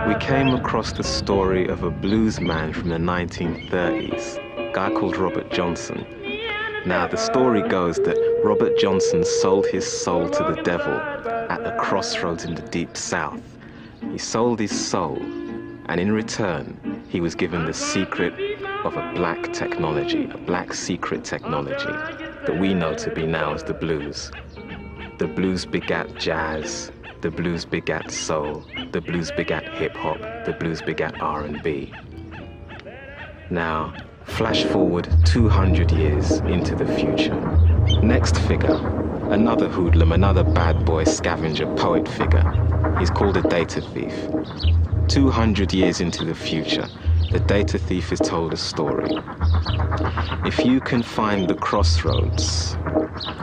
We came across the story of a blues man from the 1930s, a guy called Robert Johnson. Now, the story goes that Robert Johnson sold his soul to the devil at the crossroads in the Deep South. He sold his soul, and in return, he was given the secret of a black technology, a black secret technology that we know to be now as the blues. The blues begat jazz, the blues begat soul, the blues begat hip-hop, the blues begat R&B. Now, flash forward 200 years into the future. Next figure, another hoodlum, another bad boy scavenger poet figure. He's called a data thief. 200 years into the future, the data thief is told a story. If you can find the crossroads,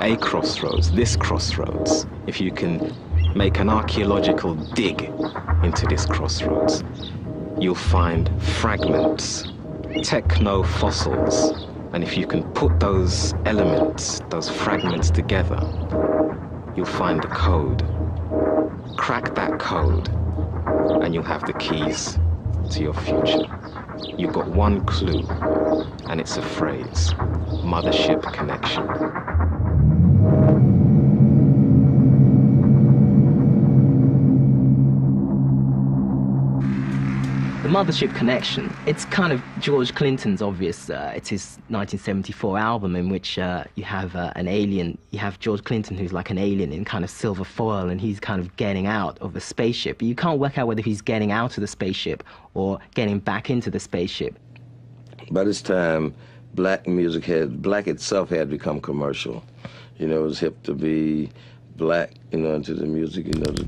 a crossroads, this crossroads, if you can make an archaeological dig into this crossroads, you'll find fragments, techno-fossils, and if you can put those elements, those fragments together, you'll find the code. Crack that code, and you'll have the keys to your future. You've got one clue, and it's a phrase: Mothership Connection. The Mothership Connection, it's kind of George Clinton's obvious, it's his 1974 album in which you have an alien, you have George Clinton who's like an alien in kind of silver foil, and he's kind of getting out of a spaceship. You can't work out whether he's getting out of the spaceship or getting back into the spaceship. By this time, black itself had become commercial. You know, it was hip to be black, you know, into the music, you know, the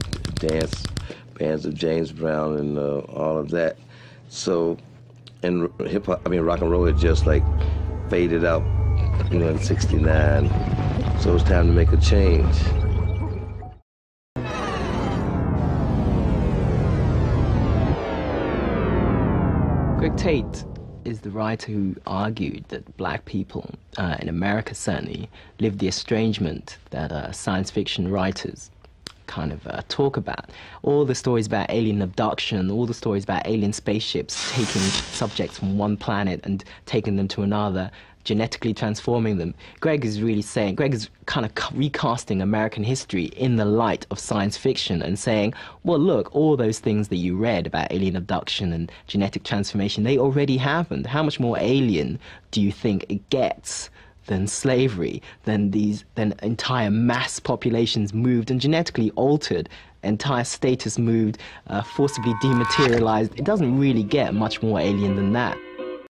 dance bands of James Brown and all of that. So, and hip-hop, I mean, rock and roll had just like faded out, you know, in '69. So it was time to make a change. Greg Tate is the writer who argued that black people, in America certainly, lived the estrangement that science fiction writers kind of talk about. All the stories about alien abduction, all the stories about alien spaceships taking subjects from one planet and taking them to another, genetically transforming them. Greg is kind of recasting American history in the light of science fiction and saying, well, look, all those things that you read about alien abduction and genetic transformation, they already happened. How much more alien do you think it gets than slavery, than entire mass populations moved and genetically altered, entire status moved, forcibly dematerialized? It doesn't really get much more alien than that.